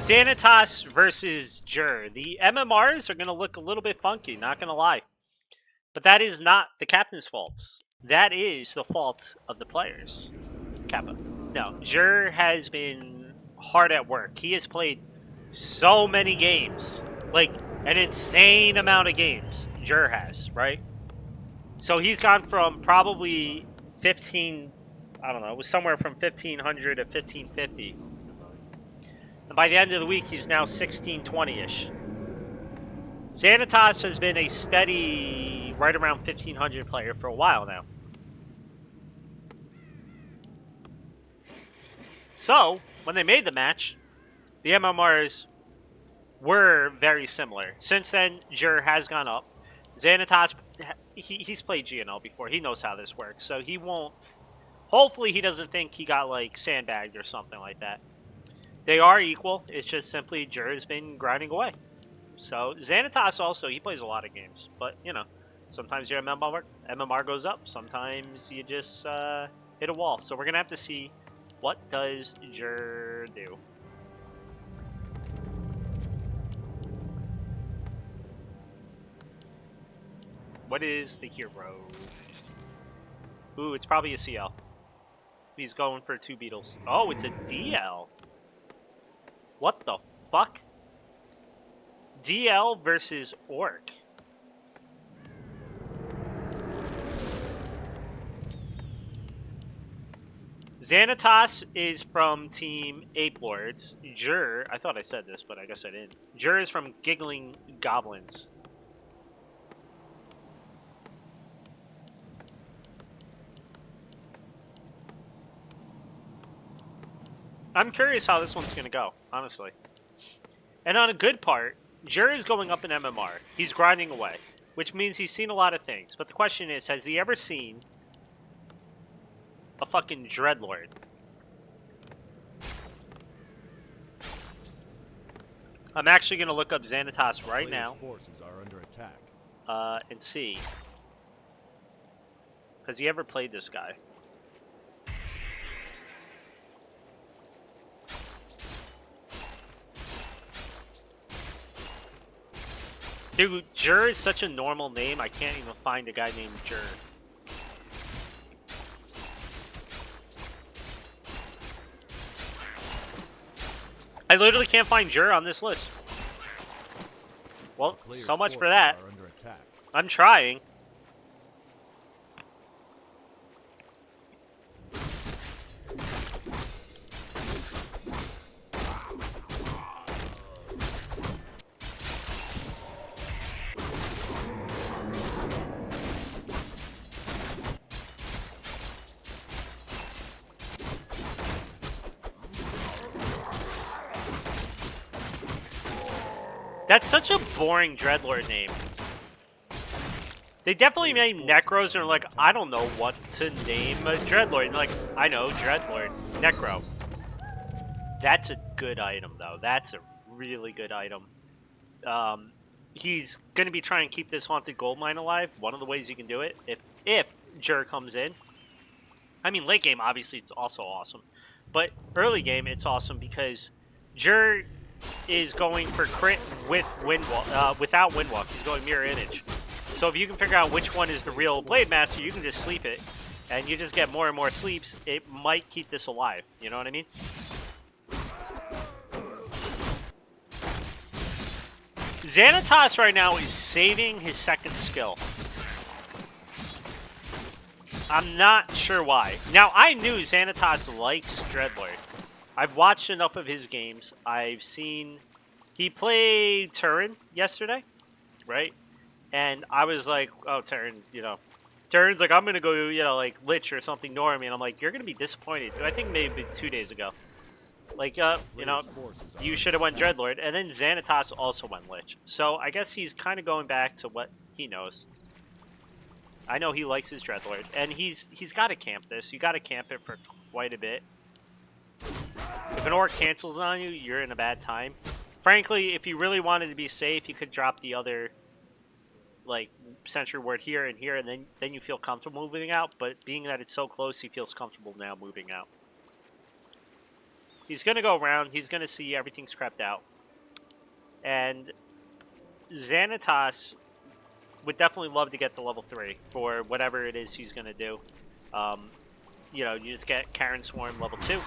Zanatas versus Jur. The MMRs are going to look a little bit funky, not going to lie. But that is not the captain's fault. That is the fault of the players. Kappa. No, Jur has been hard at work. He has played so many games. Like, an insane amount of games. Jur has, right? So he's gone from probably 15, I don't know, it was somewhere from 1500 to 1550. And by the end of the week, he's now 1620-ish. Zanatas has been a steady, right around 1500 player for a while now. So, when they made the match, the MMRs were very similar. Since then, Jur has gone up. Zanatas, he's played GNL before. He knows how this works. So he won't, hopefully he doesn't think he got like sandbagged or something like that. They are equal. It's just simply Jur has been grinding away. So Zanatas also, he plays a lot of games. But, you know, sometimes your MMR goes up. Sometimes you just hit a wall. So we're going to have to see what does Jur do. What is the hero? Ooh, it's probably a CL. He's going for 2 beetles. Oh, it's a DL. What the fuck? DL versus Orc. Zanatas is from Team Apelords. Jur, I thought I said this, but I guess I didn't. Jur is from Giggling Goblins. I'm curious how this one's going to go, honestly. And on a good part, Jur is going up in MMR. He's grinding away, which means he's seen a lot of things. But the question is, has he ever seen a fucking Dreadlord? I'm actually going to look up Zanatas right now. Forces are under attack. And see. Has he ever played this guy? Dude, Jur is such a normal name, I can't even find a guy named Jur. I literally can't find Jur on this list. Well, so much for that. I'm trying. That's such a boring Dreadlord name. They definitely made Necros and are like, I don't know what to name a Dreadlord. And like, I know, Dreadlord. Necro. That's a good item, though. That's a really good item. He's going to be trying to keep this Haunted Goldmine alive. One of the ways you can do it, if Jur comes in. I mean, late game, obviously, it's also awesome. But early game, it's awesome because Jur is going for crit with without Windwalk. He's going Mirror Image. So if you can figure out which one is the real Blade Master, you can just sleep it. And you just get more and more sleeps. It might keep this alive. You know what I mean? Zanatas right now is saving his second skill. I'm not sure why. Now, I knew Zanatas likes Dreadlord. I've watched enough of his games. I've seen... He played Turin yesterday, right? And I was like, oh, Turin, you know. Turin's like, I'm going to go, you know, like, Lich or something Normie. And I'm like, you're going to be disappointed. I think maybe 2 days ago. Like, you know, you should have went Dreadlord. And then Zanatas also went Lich. So I guess he's kind of going back to what he knows. I know he likes his Dreadlord. And he's got to camp this. You got to camp it for quite a bit. If an Orc cancels on you, you're in a bad time. Frankly, if you really wanted to be safe, you could drop the other, like, Sentry Ward here, and then you feel comfortable moving out. But being that it's so close, he feels comfortable now moving out. He's going to go around. He's going to see everything's crept out. And Zanatas would definitely love to get to level 3 for whatever it is he's going to do. You know, you just get Karen Swarm level 2.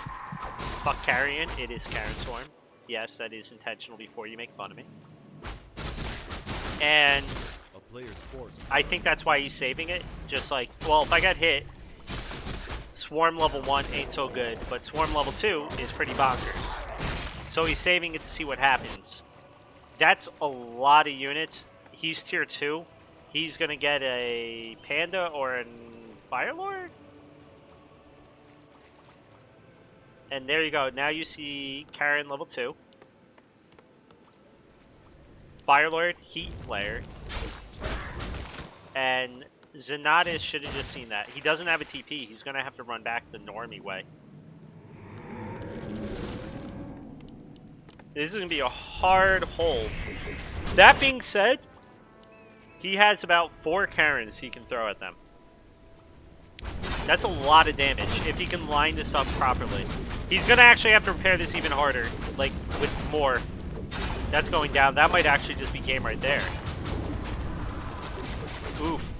Fuck Carrion. It is Karen Swarm. Yes, that is intentional before you make fun of me. And I think that's why he's saving it. Just like, well, if I got hit, Swarm level 1 ain't so good, but Swarm level 2 is pretty bonkers. So he's saving it to see what happens. That's a lot of units. He's tier 2. He's going to get a Panda or a Firelord? And there you go. Now you see Karen level 2. Firelord, Heat Flare. And Zanatas should have just seen that. He doesn't have a TP. He's going to have to run back the normie way. This is going to be a hard hold. That being said, he has about 4 Karens he can throw at them. That's a lot of damage if he can line this up properly. He's going to actually have to repair this even harder, like with more. That's going down. That might actually just be game right there. Oof.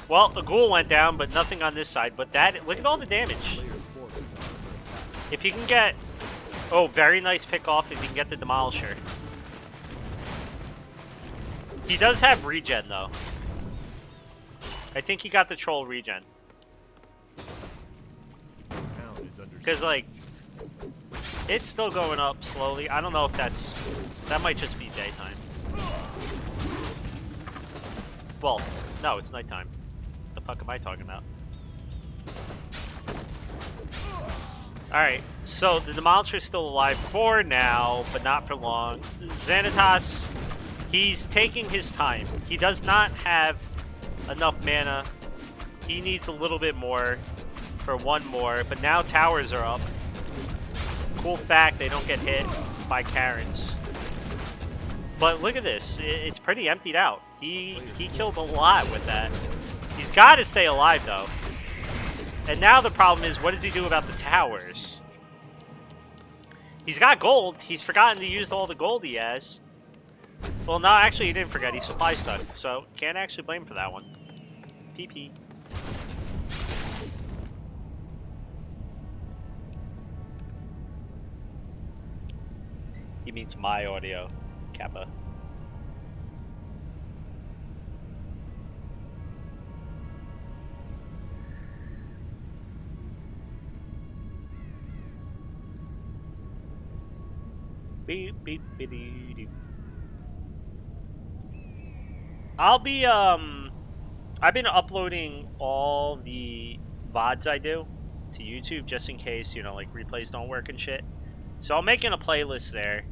Well, the ghoul went down, but nothing on this side. But that, look at all the damage. If you can get... Oh, very nice pick off if you can get the Demolisher. He does have regen, though. I think he got the troll regen. Because, like, it's still going up slowly. I don't know if that's... That might just be daytime. Well, no, it's nighttime. What the fuck am I talking about? Alright, so the Demolisher is still alive for now, but not for long. Zanatas, he's taking his time. He does not have enough mana. He needs a little bit more for one more, but now towers are up. Cool fact, they don't get hit by Karens. But look at this, it's pretty emptied out. He killed a lot with that. He's got to stay alive, though. And now the problem is, what does he do about the towers? He's got gold. He's forgotten to use all the gold he has. Well, no, actually, he didn't forget. He's supply stuck. So, can't actually blame for that one. PP. He means my audio, Kappa. Beep, beep, beep, beep. I've been uploading all the VODs I do to YouTube just in case, you know, like replays don't work and shit. So I'm making a playlist there.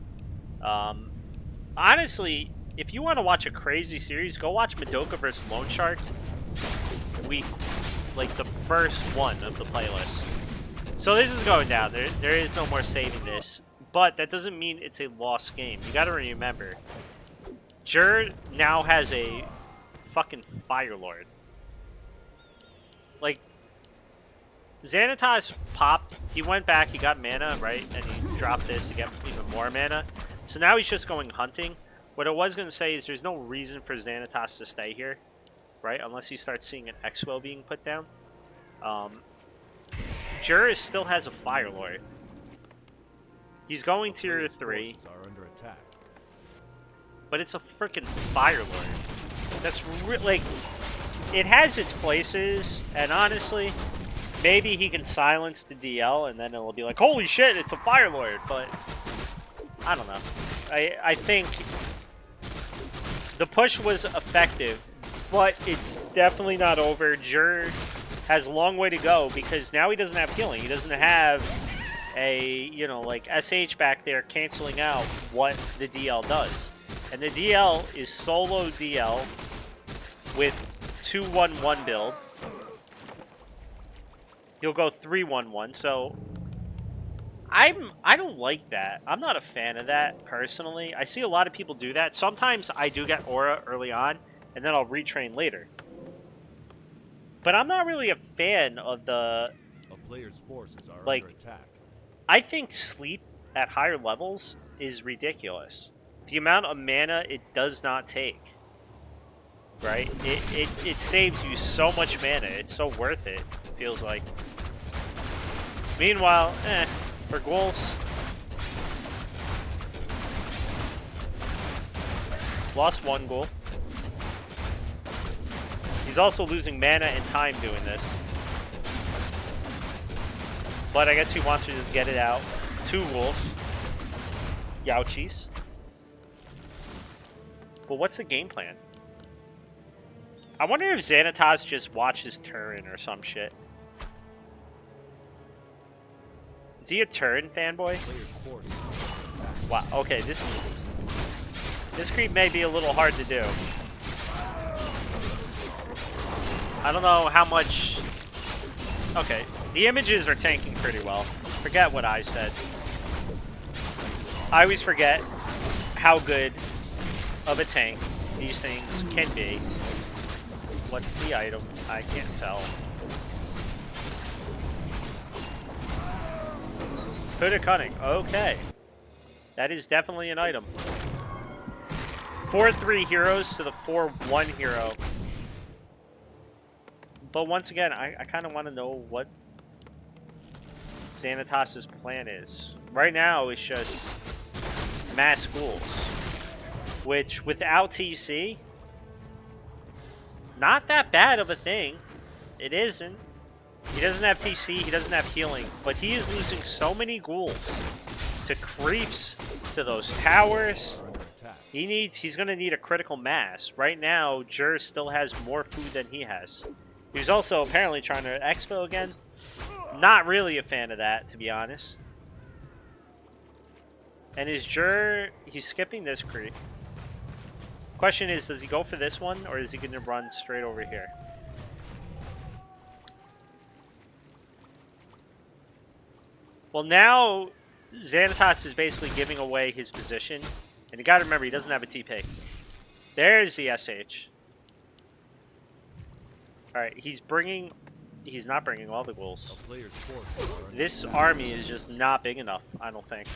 Honestly, if you want to watch a crazy series, go watch Madoka vs. Lone Shark. Like the first one of the playlist. So this is going down. There is no more saving this. But that doesn't mean it's a lost game. You gotta remember. Jur now has a fucking Firelord. Like, Zanatas popped. He went back, he got mana, right? And he dropped this to get even more mana. So now he's just going hunting. What I was going to say is there's no reason for Zanatas to stay here, right? Unless he starts seeing an Expo being put down. Jur still has a Firelord. He's going tier 3. But it's a freaking Firelord. That's like, it has its places, and honestly, maybe he can silence the DL, and then it'll be like, holy shit, it's a Firelord. But I don't know. I think the push was effective, but it's definitely not over. Jur has a long way to go because now he doesn't have healing. He doesn't have a, you know, like SH back there canceling out what the DL does. And the DL is solo DL with 2-1-1 build. He'll go 3-1-1, so I don't like that. I'm not a fan of that, personally. I see a lot of people do that. Sometimes I do get aura early on, and then I'll retrain later. But I'm not really a fan of the player's forces are Like, under attack. I think sleep at higher levels is ridiculous. The amount of mana it does not take, right? It saves you so much mana. It's so worth it, it feels like. Meanwhile, for ghouls, lost one ghoul. He's also losing mana and time doing this. But I guess he wants to just get it out. 2 ghouls. Youchies. But what's the game plan? I wonder if Zanatas just watches turn or some shit. Is he a turn fanboy? Wow, okay, this creep may be a little hard to do. I don't know how much... Okay, the images are tanking pretty well. Forget what I said. I always forget how good of a tank these things can be. What's the item? I can't tell. Hood of Cunning. Okay. That is definitely an item. 4-3 heroes to the 4-1 hero. But once again, I kind of want to know what Zanatas' plan is. Right now, it's just mass ghouls. Which, without TC, not that bad of a thing. It isn't. He doesn't have TC, he doesn't have healing. But he is losing so many ghouls to creeps, to those towers. He's going to need a critical mass. Right now, Jur still has more food than he has. He was also apparently trying to expo again. Not really a fan of that, to be honest. And is Jur... He's skipping this creep. Question is, does he go for this one, or is he going to run straight over here? Well, now Zanatas is basically giving away his position. And you got to remember, he doesn't have a TP. There's the SH. Alright, he's not bringing all the ghouls. This army is just not big enough, I don't think.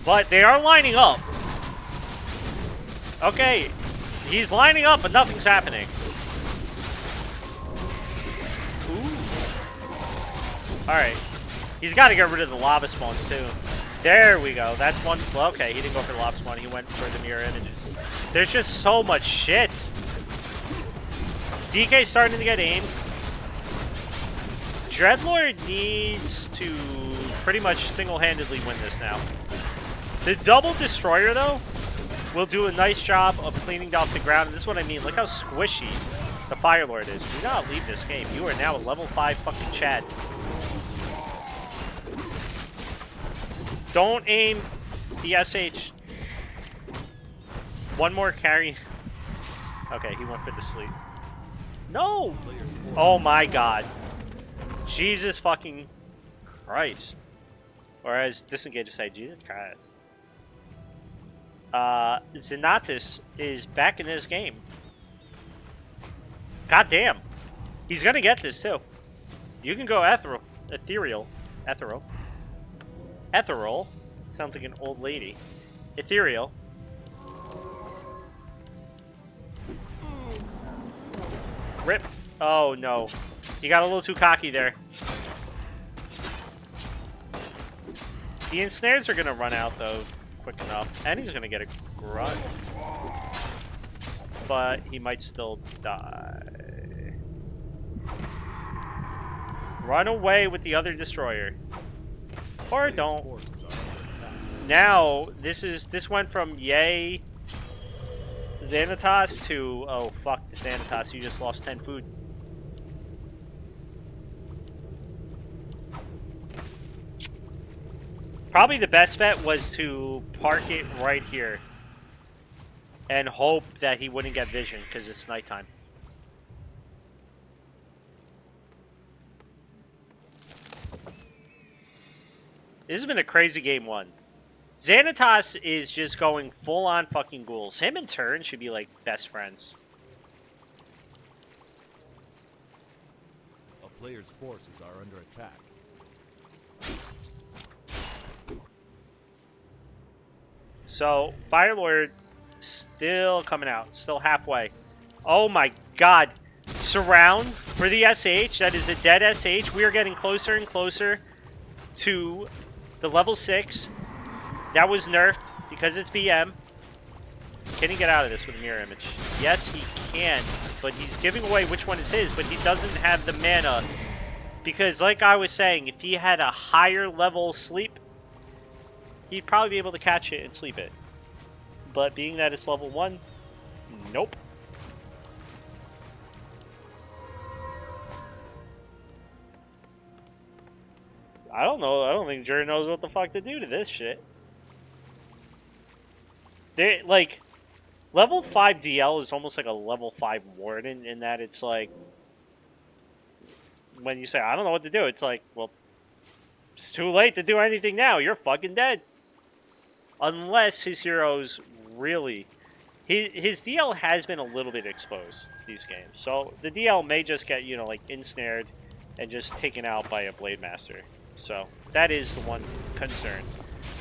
But they are lining up. Okay, he's lining up, but nothing's happening. Ooh. Alright, he's got to get rid of the lava spawns too. There we go, that's one. Well, okay, he didn't go for the lava spawn, he went for the mirror images. There's just so much shit. DK's starting to get aimed. Dreadlord needs to pretty much single-handedly win this now. The double destroyer, though, will do a nice job of cleaning off the ground. And this is what I mean. Look how squishy the Fire Lord is. Do not leave this game. You are now a level 5 fucking Chad. Don't aim the SH. One more carry. Okay, he went for the sleep. No! Oh my god. Jesus fucking Christ. Or as Disengage would say, Jesus Christ. Zanatas is back in this game. God damn. He's gonna get this too. You can go ethereal. Ethereal. Sounds like an old lady. Ethereal. Rip. Oh no. He got a little too cocky there. The ensnares are gonna run out though quick enough. And he's gonna get a grunt. But he might still die. Run away with the other destroyer. Or don't. Now, this went from yay Zanatas to, oh fuck the Zanatas, you just lost 10 food. Probably the best bet was to park it right here and hope that he wouldn't get vision because it's nighttime. This has been a crazy game one. Zanatas is just going full on fucking ghouls. Him and Turn should be like best friends. player's forces are under attack. So, Firelord still coming out. Still halfway. Oh my god. Surround for the SH. That is a dead SH. We are getting closer and closer to the level 6. That was nerfed because it's BM. Can he get out of this with a mirror image? Yes, he can. But he's giving away which one is his. But he doesn't have the mana. Because like I was saying, if he had a higher level sleep, he'd probably be able to catch it and sleep it. But being that it's level 1, nope. I don't know. I don't think Jur knows what the fuck to do to this shit. They like level 5 DL is almost like a level 5 Warden in that it's like when you say I don't know what to do, it's like, well, it's too late to do anything now. You're fucking dead. Unless his heroes really his DL has been a little bit exposed these games. So the DL may just get, you know, like ensnared and just taken out by a Blade Master. So that is the one concern.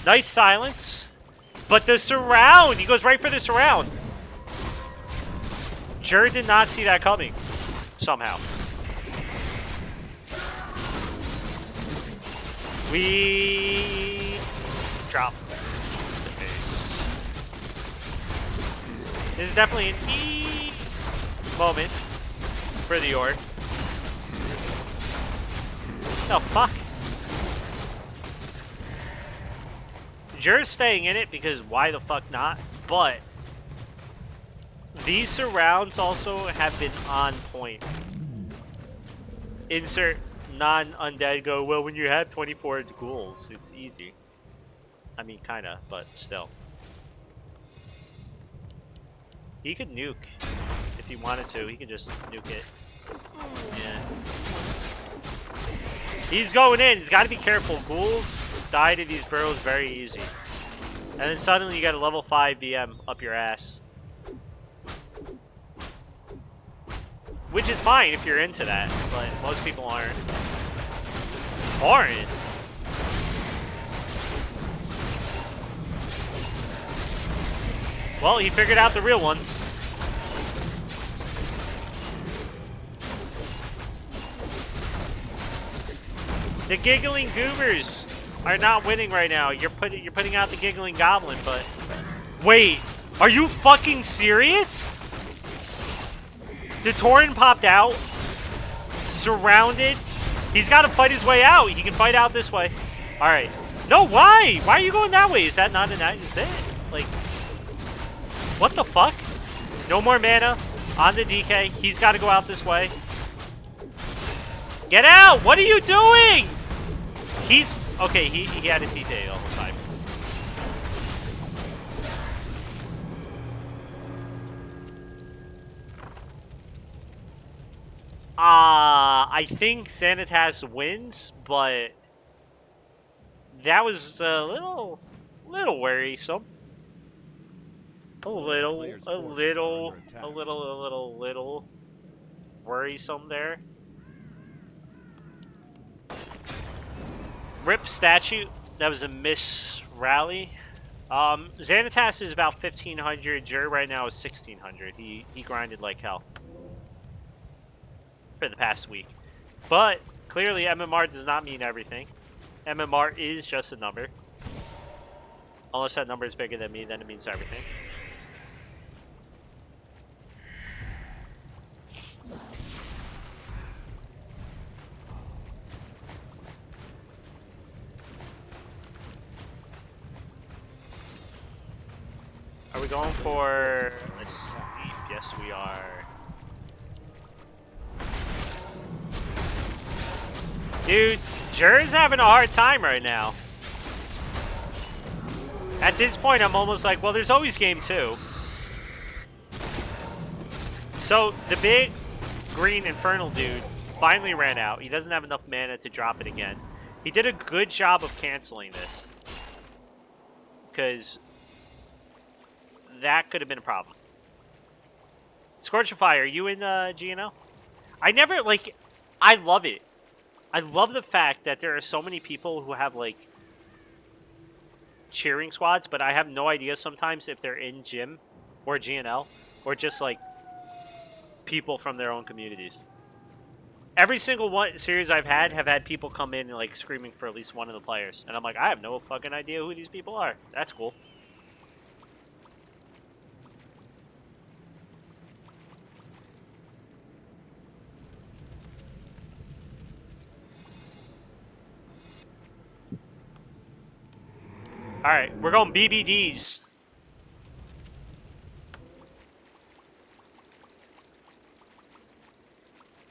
Nice silence. But the surround! He goes right for the surround. Jur did not see that coming. Somehow. We drop the base. This is definitely an E moment for the Orc. Oh, fuck. Jur's staying in it because why the fuck not? But these surrounds also have been on point. Insert non-undead go, well, when you have 24 ghouls, it's easy. I mean, kinda, but still. He could nuke if he wanted to. He could just nuke it. Yeah. He's going in. He's got to be careful. Ghouls die to these burrows very easy. And then suddenly you got a level 5 BM up your ass. Which is fine if you're into that, but most people aren't. Torrent? Well, he figured out the real one. The Giggling Goobers are not winning right now. You're putting out the Giggling Goblin, but wait, are you fucking serious? The Tauren popped out, surrounded. He's got to fight his way out. He can fight out this way. All right. No, why? Why are you going that way? Is that not an? Is it like what the fuck? No more mana on the DK. He's got to go out this way. Get out! What are you doing? He's okay. He had a TK the whole time. I think Zanatas wins, but that was a little worrisome. A little worrisome there. Rip statue. That was a miss rally. Zanatas is about 1,500. Jur right now is 1,600. He grinded like hell for the past week. But clearly MMR does not mean everything. MMR is just a number. Unless that number is bigger than me, then it means everything. Are we going for a sleep? Yes, we are. Dude, Jur's having a hard time right now. At this point, I'm almost like, well, there's always game 2. So, the big green infernal dude finally ran out. He doesn't have enough mana to drop it again. He did a good job of canceling this. Because that could have been a problem. Scorch of Fire, are you in GNL? I never, like, I love it. I love the fact that there are so many people who have, like, cheering squads, but I have no idea sometimes if they're in gym or GNL or just, like, people from their own communities. Every single one series I've have had people come in and, like, screaming for at least one of the players. And I'm like, I have no fucking idea who these people are. That's cool. Alright, we're going BBDs.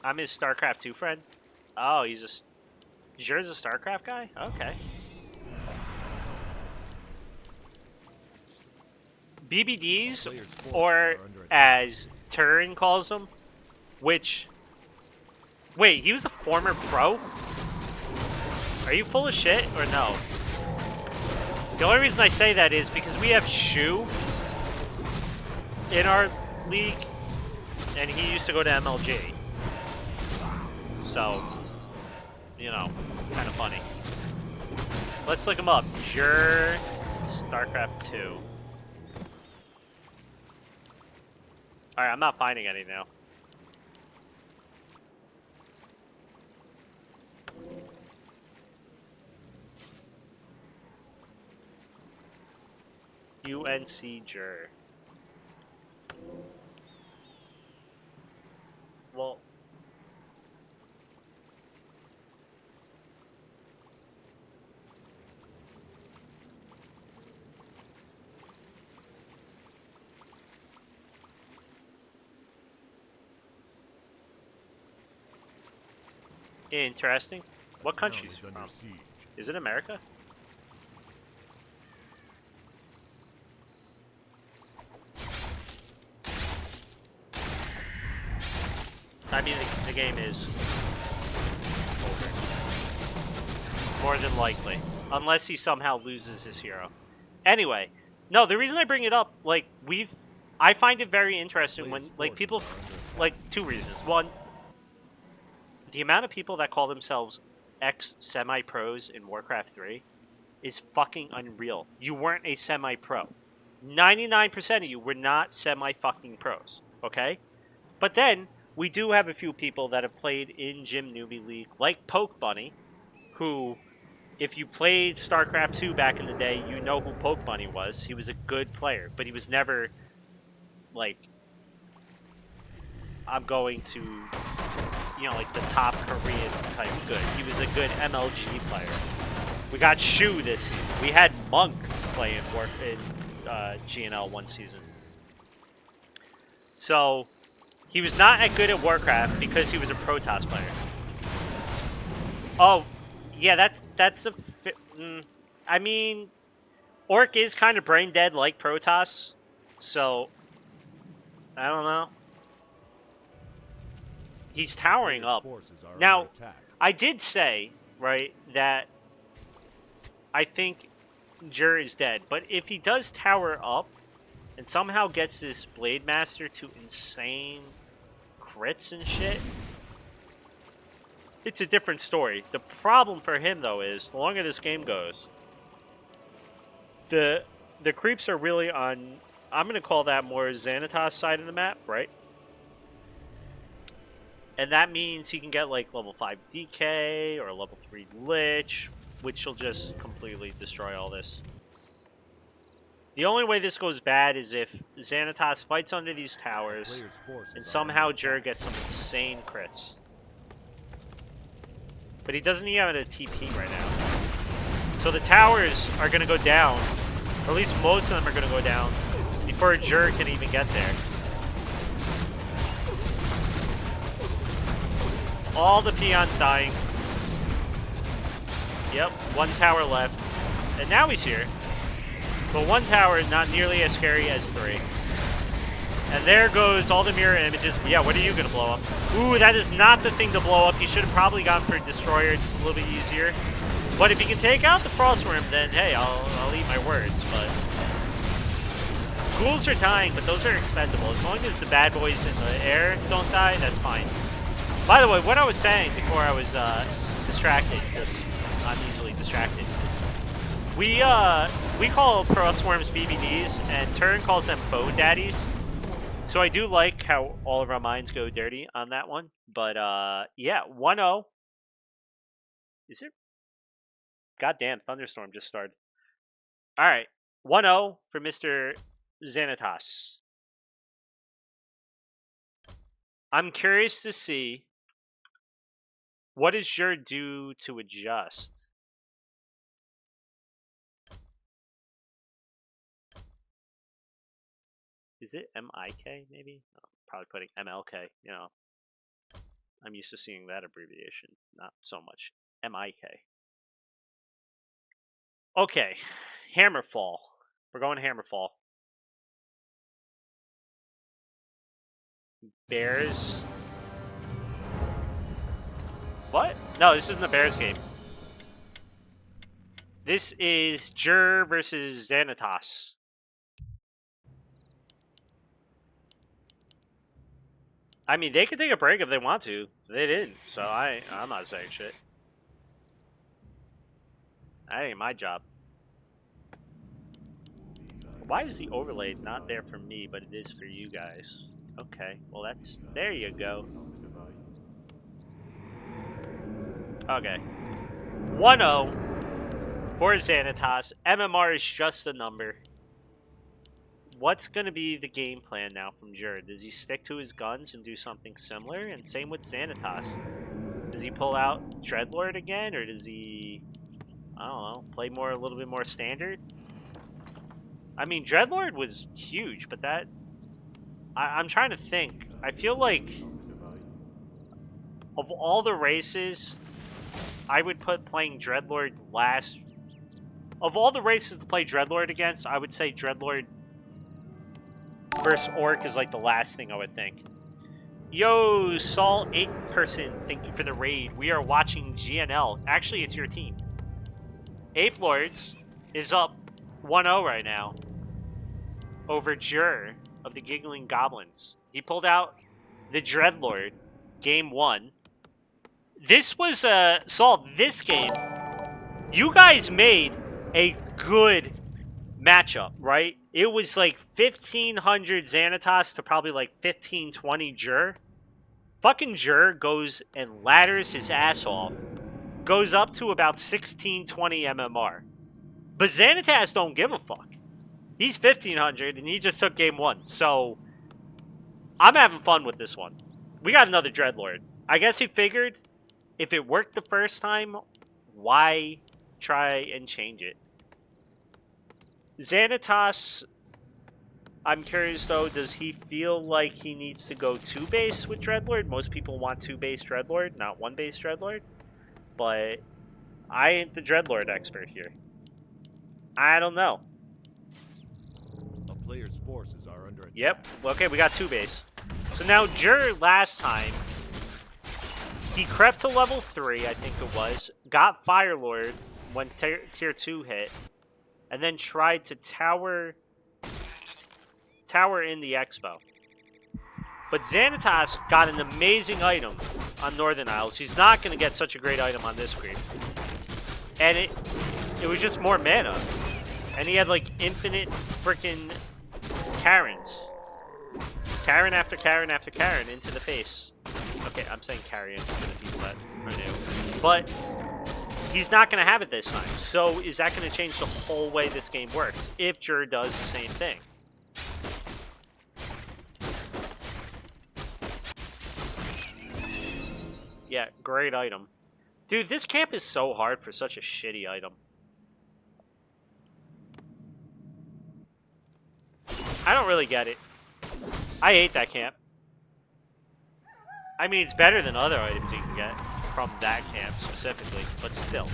I'm his StarCraft 2 friend. Oh, he's a... Yours a StarCraft guy? Okay. BBDs, or as Turin calls them, which... Wait, he was a former pro? Are you full of shit, or no? The only reason I say that is because we have Shu in our league, and he used to go to MLG. So, you know, kind of funny. Let's look him up. Jur, StarCraft 2. Alright, I'm not finding any now. UNC Jur. Well... Interesting. What country's from? Is it America? I mean, the game is over. More than likely. Unless he somehow loses his hero. Anyway. No, the reason I bring it up, like, I find it very interesting when, like, people... Like, two reasons. One, the amount of people that call themselves ex-semi-pros in Warcraft 3 is fucking unreal. You weren't a semi-pro. 99% of you were not semi-fucking-pros, okay? But then, we do have a few people that have played in Gym Newbie League, like Poke Bunny, who, if you played StarCraft 2 back in the day, you know who Poke Bunny was. He was a good player, but he was never, like, I'm going to... You know, like the top Korean type good. He was a good MLG player. We got Shu this season. We had Monk play in GNL one season. So, he was not as good at Warcraft because he was a Protoss player. Oh, yeah, that's a... I mean, Orc is kind of brain dead like Protoss, so I don't know. He's towering up. Now, I did say, right, that I think Jur is dead. But if he does tower up and somehow gets this Blade Master to insane crits and shit, it's a different story. The problem for him, though, is the longer this game goes, the creeps are really on, I'm going to call that more Zanatas side of the map, right? And that means he can get like level 5 DK or level 3 Lich, which will just completely destroy all this. The only way this goes bad is if Zanatas fights under these towers and somehow Jur gets some insane crits. But he doesn't even have a TP right now. So the towers are going to go down, or at least most of them are going to go down, before Jur can even get there. All the peons dying. Yep, one tower left. And now he's here. But one tower is not nearly as scary as 3. And there goes all the mirror images. Yeah, what are you going to blow up? Ooh, that is not the thing to blow up. He should have probably gone for a Destroyer. It's a little bit easier. But if he can take out the Frostworm, then hey, I'll eat my words. But ghouls are dying, but those are expendable. As long as the bad boys in the air don't die, that's fine. By the way, what I was saying before I was distracted because I'm easily distracted. We call for us worms BBDs, and Turin calls them bone daddies. So I do like how all of our minds go dirty on that one. But yeah, 1-0. Is it? Goddamn, thunderstorm just started. All right, 1-0 for Mr. Zanatas. I'm curious to see what does your do to adjust. Is it MIK maybe? Oh, probably putting MLK. You know, I'm used to seeing that abbreviation, not so much MIK. Okay, Hammerfall. We're going Hammerfall. Bears. What? No, this isn't the Bears game. This is Jur versus Zanatas. I mean, they could take a break if they want to. They didn't, so I'm not saying shit. That ain't my job. Why is the overlay not there for me, but it is for you guys? Okay, well that's... There you go. Okay. 1-0 for Zanatas. MMR is just a number. What's going to be the game plan now from Jared? Does he stick to his guns and do something similar? And same with Zanatas. Does he pull out Dreadlord again? Or does he, I don't know, play more a little bit more standard? I mean, Dreadlord was huge, but that... I'm trying to think. I feel like of all the races, I would put playing Dreadlord last. Of all the races to play Dreadlord against, I would say Dreadlord versus Orc is like the last thing I would think. Yo, Saul 8-person, thank you for the raid. We are watching GNL. Actually, it's your team. Apelords is up 1-0 right now over Jur of the Giggling Goblins. He pulled out the Dreadlord game 1. This was Saul, this game, you guys made a good matchup, right? It was like 1500 Zanatas to probably like 1520 Jur. Fucking Jur goes and ladders his ass off. Goes up to about 1620 MMR. But Zanatas don't give a fuck. He's 1500 and he just took game 1. So I'm having fun with this one. We got another Dreadlord. I guess he figured if it worked the first time, why try and change it? Zanatas, I'm curious though, does he feel like he needs to go 2-base with Dreadlord? Most people want 2-base Dreadlord, not 1-base Dreadlord. But I ain't the Dreadlord expert here. I don't know. A player's forces are under attack. Yep. Okay, we got 2-base. So now Jur last time, he crept to level 3, I think it was, got Firelord when tier 2 hit, and then tried to tower in the Expo. But Zanatas got an amazing item on Northern Isles. He's not going to get such a great item on this creep. And it was just more mana. And he had like infinite freaking Karens. Karen after Karen after Karen into the face. Okay, I'm saying carrion for the people that are new. But he's not going to have it this time. So is that going to change the whole way this game works? If Jur does the same thing. Yeah, great item. Dude, this camp is so hard for such a shitty item. I don't really get it. I hate that camp. I mean, it's better than other items you can get from that camp specifically, but still.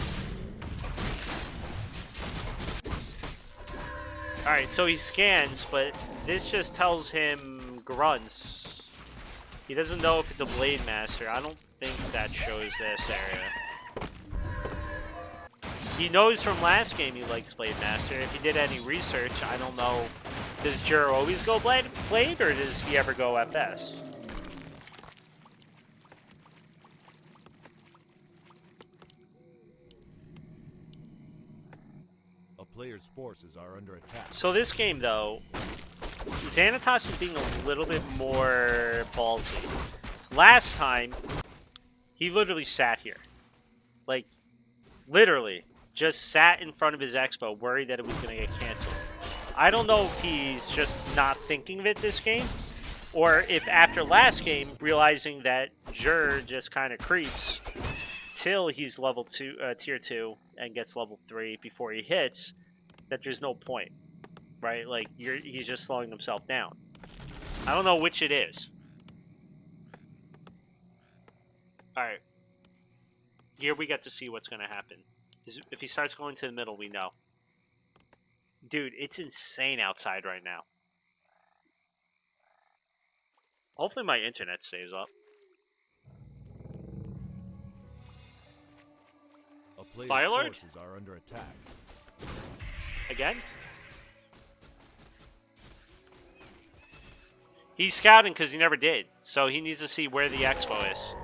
Alright, so he scans, but this just tells him grunts. He doesn't know if it's a Blade Master. I don't think that shows this area. He knows from last game he likes Blade Master. If he did any research, I don't know. Does Jur always go Blade, or does he ever go FS? player's forces are under attack. So this game, though, Zanatas is being a little bit more ballsy. Last time, he literally sat here. Like, literally, just sat in front of his expo, worried that it was going to get canceled. I don't know if he's just not thinking of it this game, or if after last game, realizing that Jur just kind of creeps till he's level 2, tier 2, and gets level 3 before he hits, that there's no point, right? Like, he's just slowing himself down. I don't know which it is. Alright. Here we get to see what's going to happen. If he starts going to the middle, we know. Dude, it's insane outside right now. Hopefully my internet stays up. A player's Apelords? forces are under attack. Again? He's scouting because he never did. So he needs to see where the expo is.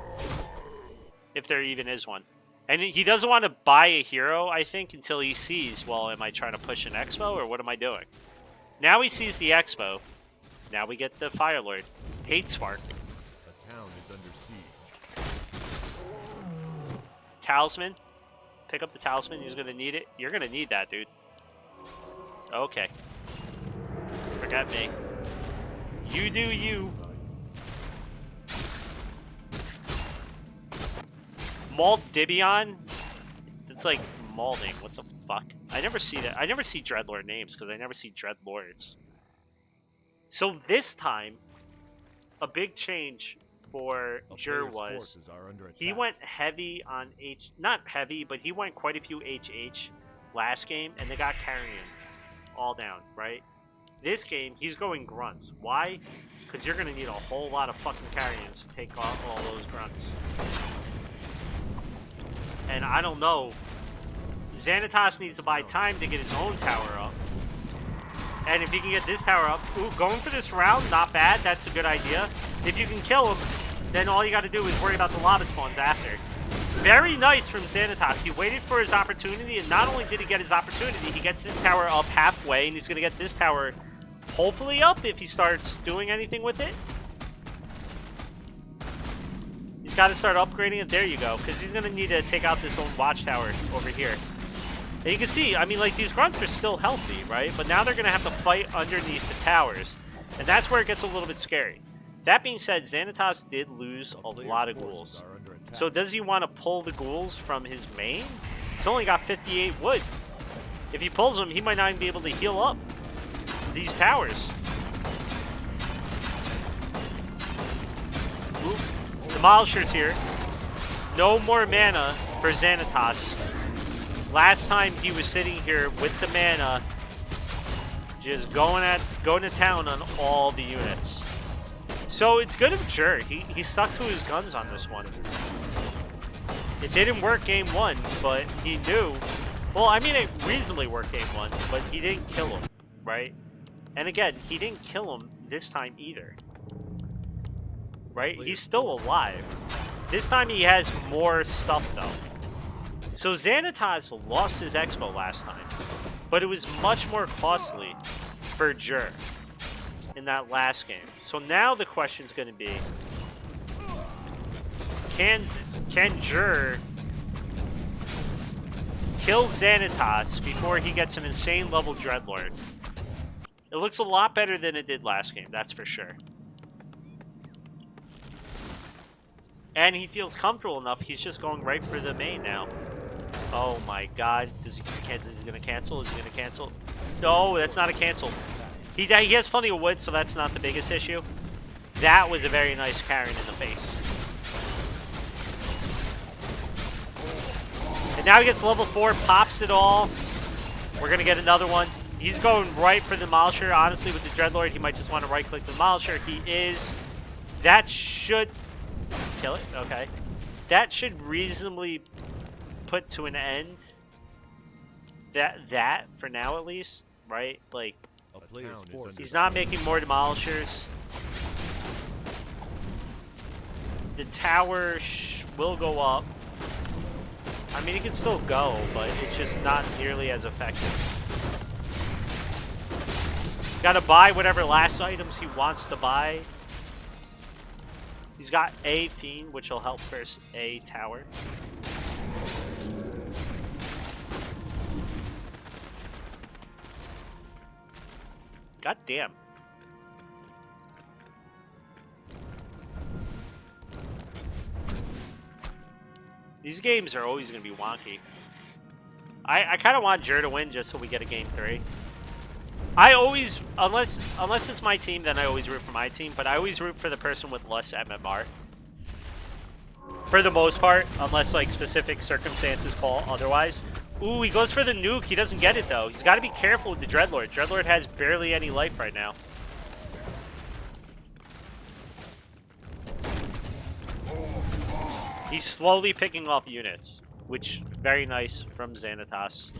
If there even is one. And he doesn't want to buy a hero, I think, until he sees, well, am I trying to push an expo or what am I doing? Now he sees the expo. Now we get the Firelord. Hate Spark. The town is under siege. Talisman. Pick up the talisman. He's going to need it. You're going to need that, dude. Okay. Forget me. You do you. Malt Dibion? It's like malding. What the fuck? I never see that. I never see Dreadlord names because I never see Dreadlords. So this time, a big change for Jur was he went heavy on H. Not heavy, but he went quite a few HH last game, and they got carrying all down, right? This game, he's going grunts. Why? Because you're going to need a whole lot of fucking carrions to take off all those grunts. And I don't know. Zanatas needs to buy time to get his own tower up. And if he can get this tower up, ooh, going for this round, not bad. That's a good idea. If you can kill him, then all you got to do is worry about the lava spawns after. Very nice from Zanatas. He waited for his opportunity, and not only did he get his opportunity, he gets this tower up halfway, and he's going to get this tower hopefully up if he starts doing anything with it. He's got to start upgrading it. There you go, because he's going to need to take out this old watchtower over here. And you can see, I mean, like, these grunts are still healthy, right? But now they're going to have to fight underneath the towers. And that's where it gets a little bit scary. That being said, Zanatas did lose a lot of ghouls. So does he want to pull the ghouls from his main? He's only got 58 wood. If he pulls them, he might not even be able to heal up these towers. Ooh, Demolisher's here. No more mana for Zanatas. Last time he was sitting here with the mana, just going to town on all the units. So it's good of Jur. He stuck to his guns on this one. It didn't work game 1, but he knew. Well, I mean, it reasonably worked game 1, but he didn't kill him, right? And again, he didn't kill him this time either. Right? He's still alive. This time he has more stuff, though. So Zanatas lost his expo last time, but it was much more costly for Jur in that last game. So now the question's going to be, can Jur kill Zanatas before he gets an insane level Dreadlord? It looks a lot better than it did last game, that's for sure. And he feels comfortable enough, he's just going right for the main now. Oh my god. Is he going to cancel? Is he going to cancel? No, that's not a cancel. He has plenty of wood, so that's not the biggest issue. That was a very nice carrying in the face. And now he gets level 4, pops it all. We're going to get another one. He's going right for the Demolisher. Honestly, with the Dreadlord, he might just want to right-click the Demolisher. He is. That should kill it. Okay. That should reasonably put to an end that for now at least, right? Like, he's not making more Demolishers. The tower will go up. I mean, it can still go, but it's just not nearly as effective. got to buy whatever last items he wants to buy. He's got a Fiend, which will help first a tower. God damn. These games are always going to be wonky. I kind of want Jer to win just so we get a game 3. I always, unless it's my team, then I always root for my team, but I always root for the person with less MMR. For the most part, unless like specific circumstances call otherwise. Ooh, he goes for the nuke. He doesn't get it though. He's got to be careful with the Dreadlord. Dreadlord has barely any life right now. He's slowly picking off units, which very nice from Zanatas.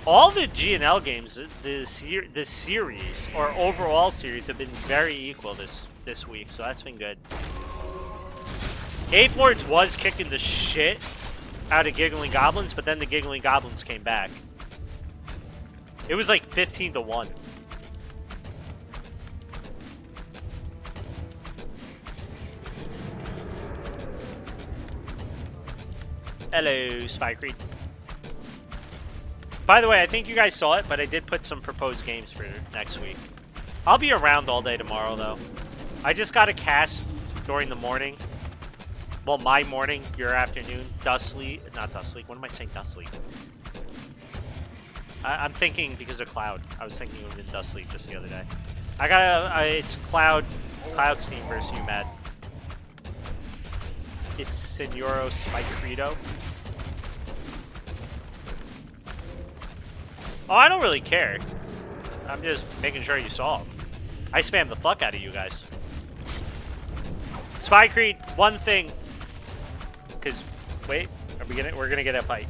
All the GNL games, the series, or overall series, have been very equal this week, so that's been good. Apelords was kicking the shit out of Giggling Goblins, but then the Giggling Goblins came back. It was like 15-1. Hello, Spy Creed. By the way, I think you guys saw it, but I did put some proposed games for next week. I'll be around all day tomorrow, though. I just got a cast during the morning. Well, my morning, your afternoon. Dustly. Not Dustly. What am I saying? Dustly. I'm thinking because of Cloud. I was thinking of it in Dustly just the other day. I got a... it's Cloud Steam versus UMAD. It's Senoro Spikeredo. Oh, I don't really care. I'm just making sure you saw him. I spammed the fuck out of you guys. Spy Creed, one thing. Because, wait, we're gonna get a fight.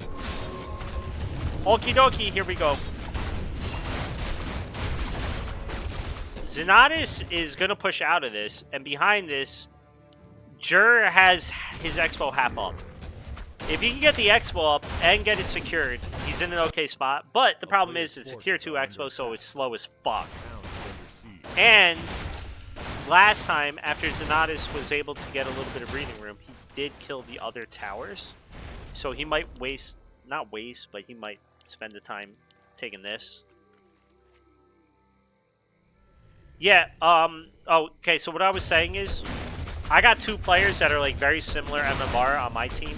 Okie dokie, here we go. Zanatas is gonna push out of this, and behind this, Jer has his expo half up. If he can get the expo up and get it secured, he's in an okay spot. But the problem is it's a tier 2 expo, so it's slow as fuck. And last time, after Zanatas was able to get a little bit of breathing room, he did kill the other towers. So he might waste, not waste, but he might spend the time taking this. Yeah, okay, so what I was saying is, I got 2 players that are like very similar MMR on my team.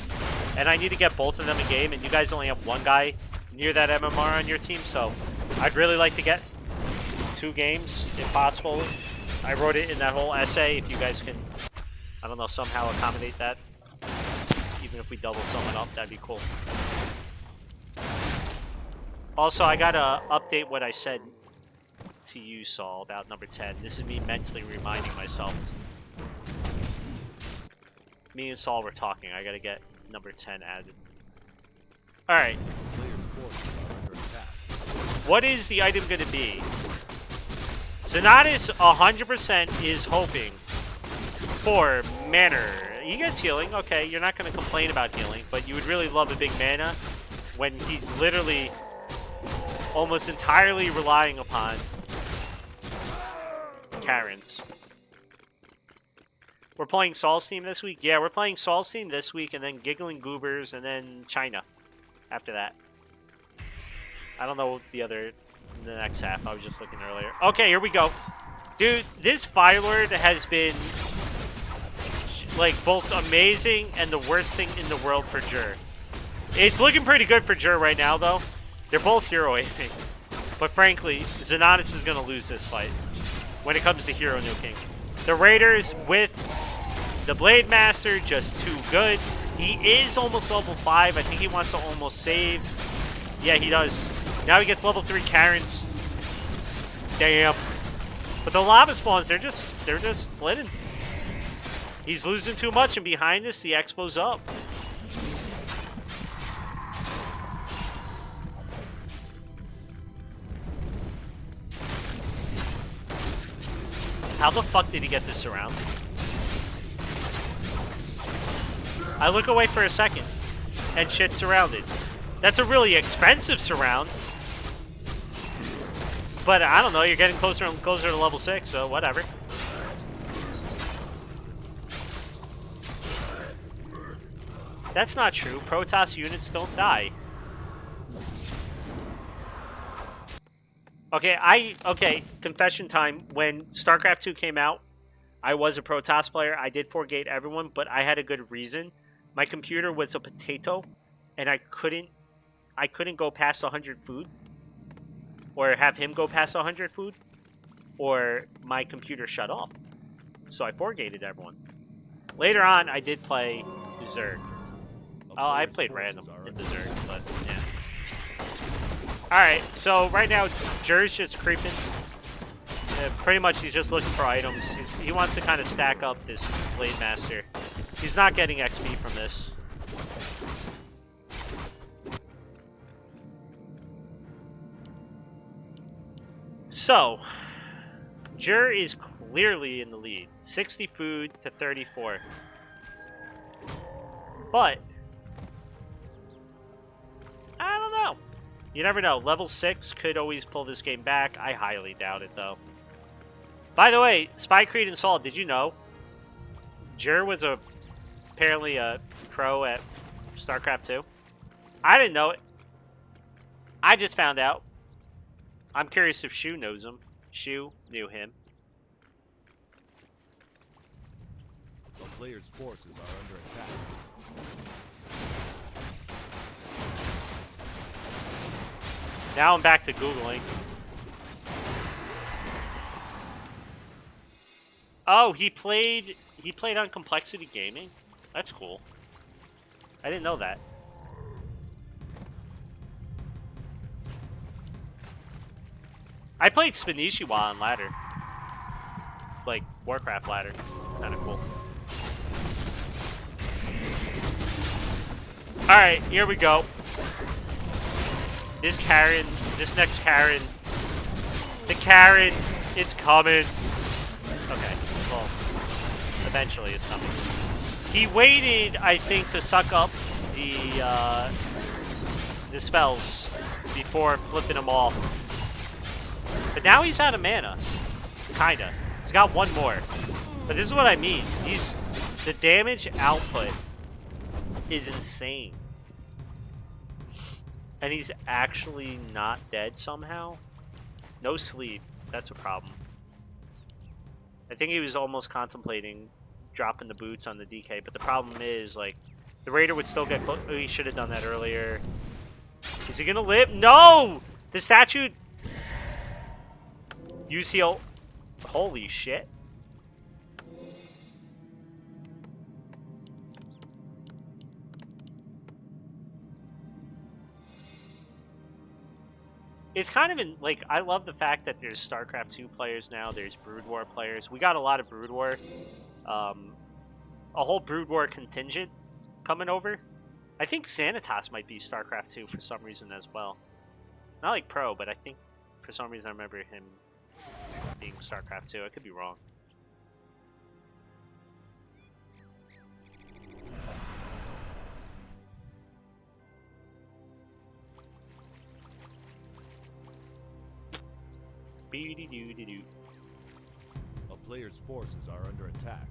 And I need to get both of them in game, and you guys only have one guy near that MMR on your team, so I'd really like to get 2 games, if possible. I wrote it in that whole essay, if you guys can, I don't know, somehow accommodate that. Even if we double someone up, that'd be cool. Also, I gotta update what I said to you, Saul, about number 10. This is me mentally reminding myself. Me and Saul were talking, I gotta get number 10 added. Alright. What is the item going to be? Zanatas 100% is hoping for mana. He gets healing. Okay, you're not going to complain about healing, but you would really love a big mana when he's literally almost entirely relying upon Karens. We're playing Saul's team this week? Yeah, we're playing Saul's team this week, and then Giggling Goobers, and then China after that. I don't know the next half. I was just looking earlier. Okay, here we go. Dude, this Firelord has been, like, both amazing and the worst thing in the world for Jer. It's looking pretty good for Jer right now, though. They're both hero aiming. But frankly, Zanatas is going to lose this fight when it comes to hero nuking. The Raiders with the Blade Master, just too good. He is almost level 5. I think he wants to almost save. Yeah, he does. Now he gets level 3 Karens. Damn. But the lava spawns, they're just splitting. He's losing too much, and behind this, the expo's up. How the fuck did he get this surround? I look away for a second, and shit's surrounded. That's a really expensive surround. But I don't know, you're getting closer and closer to level 6, so whatever. That's not true. Protoss units don't die. Okay, confession time. When StarCraft 2 came out, I was a Protoss player. I did forgate everyone, but I had a good reason. My computer was a potato, and I couldn't go past 100 food. Or have him go past 100 food. Or my computer shut off. So I forgated everyone. Later on, I did play Zerg. Oh, I played random into Zerg, but yeah. Alright, so right now, Jer's just creeping. Pretty much he's just looking for items. He wants to kind of stack up this Blade Master. He's not getting XP from this. So, Jer is clearly in the lead. 60 food to 34. But, I don't know. You never know. Level 6 could always pull this game back. I highly doubt it, though. By the way, Spy Creed and Saul, did you know? Jer was apparently a pro at StarCraft 2. I didn't know it. I just found out. I'm curious if Shu knows him. Shu knew him. The player's forces are under attack. Now I'm back to Googling. Oh, he played on Complexity Gaming? That's cool. I didn't know that. I played Spanishiwa on ladder. Like, Warcraft ladder. Kinda cool. Alright, here we go. This next Karen. The Karen, it's coming. Okay, well, eventually it's coming. He waited, I think, to suck up the spells before flipping them off. But now he's out of mana. Kinda. He's got one more. But this is what I mean. The damage output is insane. And he's actually not dead somehow. No sleep. That's a problem. I think he was almost contemplating dropping the boots on the DK, but the problem is, like, the Raider would still get... Oh, he should have done that earlier. Is he gonna live? No! The statue... Use heal. Holy shit. It's kind of like, I love the fact that there's StarCraft 2 players now, there's Brood War players. We got a lot of Brood War. A whole Brood War contingent coming over. I think Zanatas might be StarCraft 2 for some reason as well. Not like pro, but I think for some reason I remember him being StarCraft 2. I could be wrong. Be-de-doo-de-doo. A player's forces are under attack.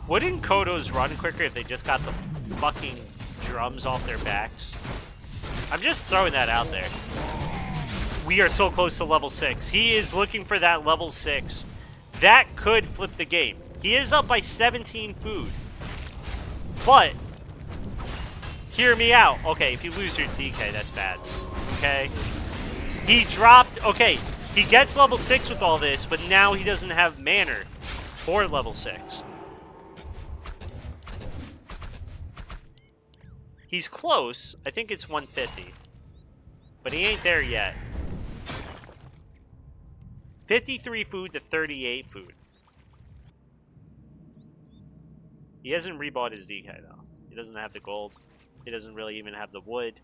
Wouldn't Kodos run quicker if they just got the fucking drums off their backs? I'm just throwing that out there. We are so close to level 6. He is looking for that level 6. That could flip the game. He is up by 17 food. But, hear me out. Okay, if you lose your DK, that's bad. Okay? He dropped... Okay, he gets level 6 with all this, but now he doesn't have mana for level 6. He's close. I think it's 150. But he ain't there yet. 53 food to 38 food. He hasn't rebought his DK, though. He doesn't have the gold. He doesn't really even have the wood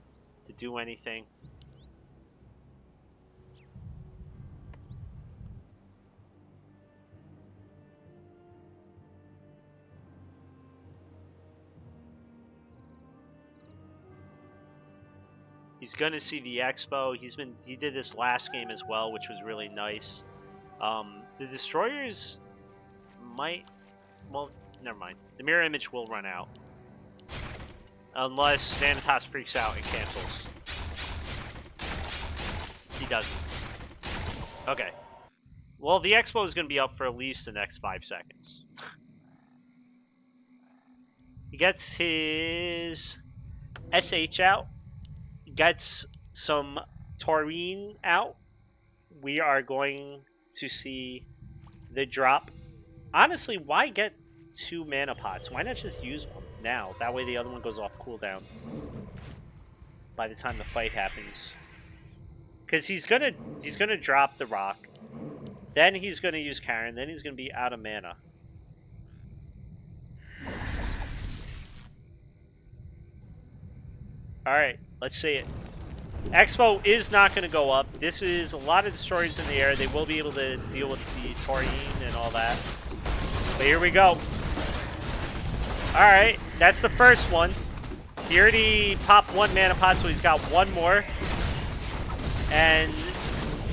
to do anything. He's gonna see the expo. He did this last game as well, which was really nice. The destroyers might, well, never mind. The mirror image will run out unless Zanatas freaks out and cancels. He doesn't. Okay. Well, the expo is gonna be up for at least the next 5 seconds. He gets his SH out. Gets some taurine out. We are going to see the drop. Honestly, why get 2 mana pots? Why not just use one now? That way the other one goes off cooldown by the time the fight happens. Because he's gonna drop the rock. Then he's gonna use Karen. Then he's gonna be out of mana. Alright, let's see it. Expo is not going to go up. This is a lot of destroyers in the air. They will be able to deal with the taurine and all that. But here we go. Alright, that's the first one. He already popped 1 mana pot, so he's got 1 more. And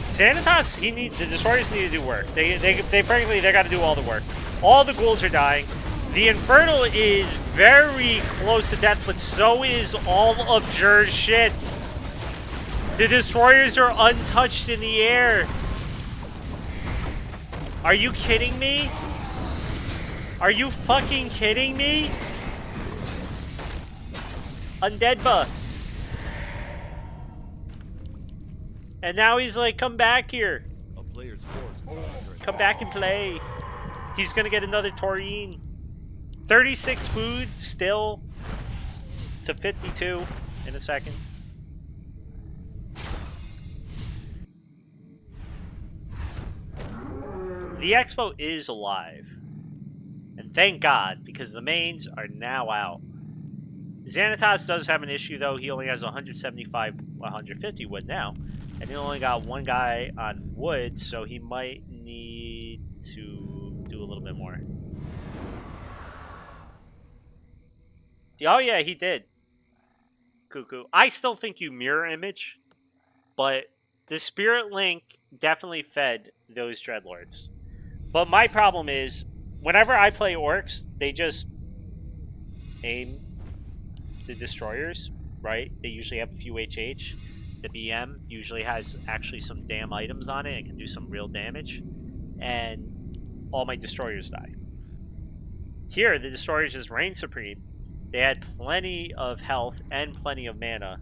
Zanatas, the destroyers need to do work. They frankly, they got to do all the work. All the ghouls are dying. The Infernal is very close to death, but so is all of Jur's shit. The destroyers are untouched in the air. Are you kidding me? Are you fucking kidding me? Undeadba. And now he's like, come back here. A player's force is under attack. Come back and play. He's gonna get another taurine. 36 food still to 52 in a second. The expo is alive. And thank God, because the mains are now out. Zanatas does have an issue, though. He only has 175, 150 wood now. And he only got 1 guy on wood, so he might need to do a little bit more. Oh, yeah, he did. Cuckoo. I still think you mirror image, but the Spirit Link definitely fed those Dreadlords. But my problem is, whenever I play Orcs, they just aim the Destroyers, right? They usually have a few HH. The BM usually has actually some damn items on it and can do some real damage. And all my Destroyers die. Here, the Destroyers just reign supreme. They had plenty of health and plenty of mana,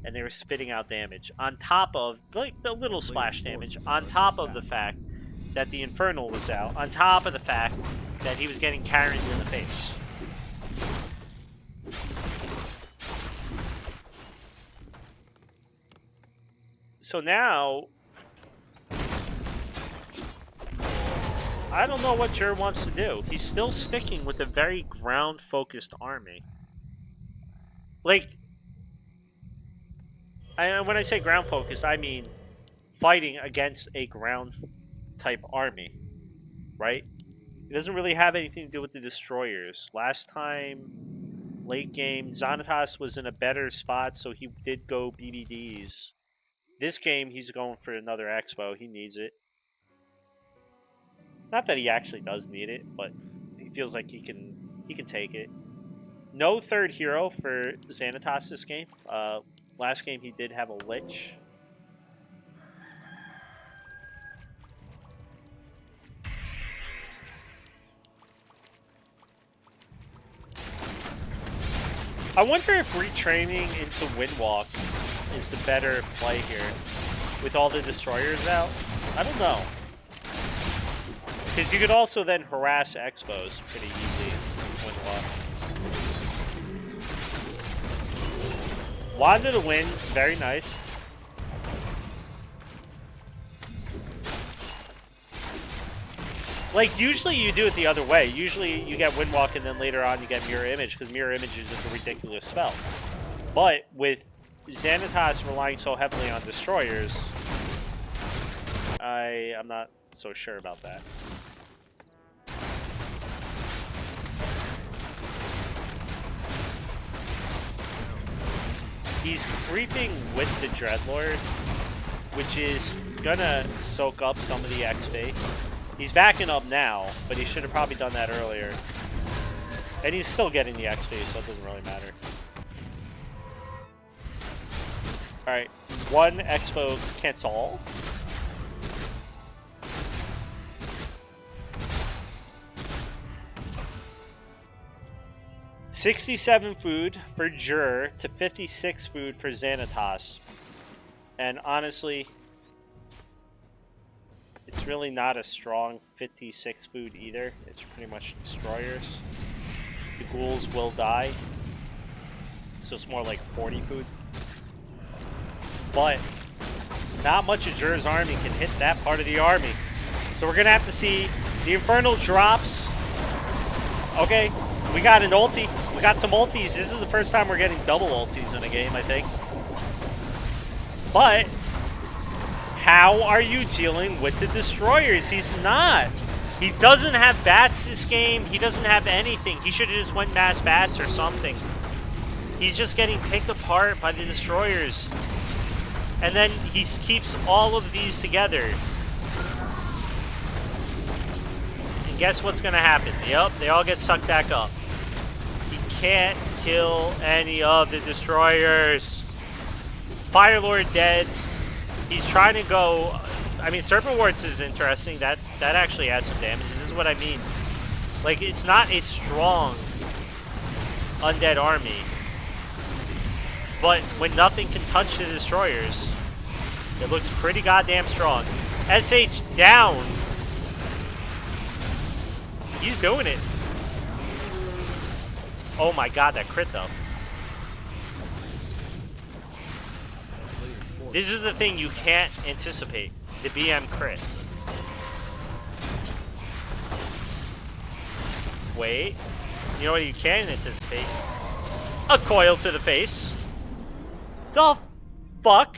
and they were spitting out damage. On top of, like, the little splash damage, on top of the fact that the Infernal was out, on top of the fact that he was getting carried in the face. So now, I don't know what Jur wants to do. He's still sticking with a very ground-focused army. Like, when I say ground-focused, I mean fighting against a ground-type army, right? It doesn't really have anything to do with the Destroyers. Last time, late game, Zanatas was in a better spot, so he did go BBDs. This game, he's going for another Expo. He needs it. Not that he actually does need it, but he feels like he can take it. No third hero for Zanatas this game. Last game he did have a Lich. I wonder if retraining into Windwalk is the better play here with all the Destroyers out. I don't know. Because you could also then harass Expos pretty easy with Windwalk. Wand to the Wind, very nice. Like, usually you do it the other way. Usually you get Windwalk and then later on you get Mirror Image, because Mirror Image is just a ridiculous spell. But with Zanatas relying so heavily on Destroyers, I'm not so sure about that. He's creeping with the Dreadlord, which is gonna soak up some of the XP. He's backing up now, but he should have probably done that earlier. And he's still getting the XP, so it doesn't really matter. Alright, one Expo can't solve. $67 food for Jur to 56 food for Zanatas. And honestly, it's really not a strong 56 food either. It's pretty much destroyers. The ghouls will die. So it's more like 40 food. But not much of Jur's army can hit that part of the army. So we're going to have to see the Infernal drops. Okay, we got an ulti. We got some ultis. This is the first time we're getting double ultis in a game, I think. But how are you dealing with the destroyers? He's not. He doesn't have bats this game. He doesn't have anything. He should have just went mass bats or something. He's just getting picked apart by the destroyers. And then he keeps all of these together. And guess what's going to happen? Yep, they all get sucked back up. He can't kill any of the destroyers. Firelord dead. He's trying to go... I mean, Serpent Warts is interesting. That actually adds some damage. This is what I mean. Like, it's not a strong undead army. But when nothing can touch the destroyers, it looks pretty goddamn strong. SH down. He's doing it. Oh my god, that crit though. This is the thing you can't anticipate. The BM crit. Wait. You know what you can anticipate? A coil to the face. The fuck?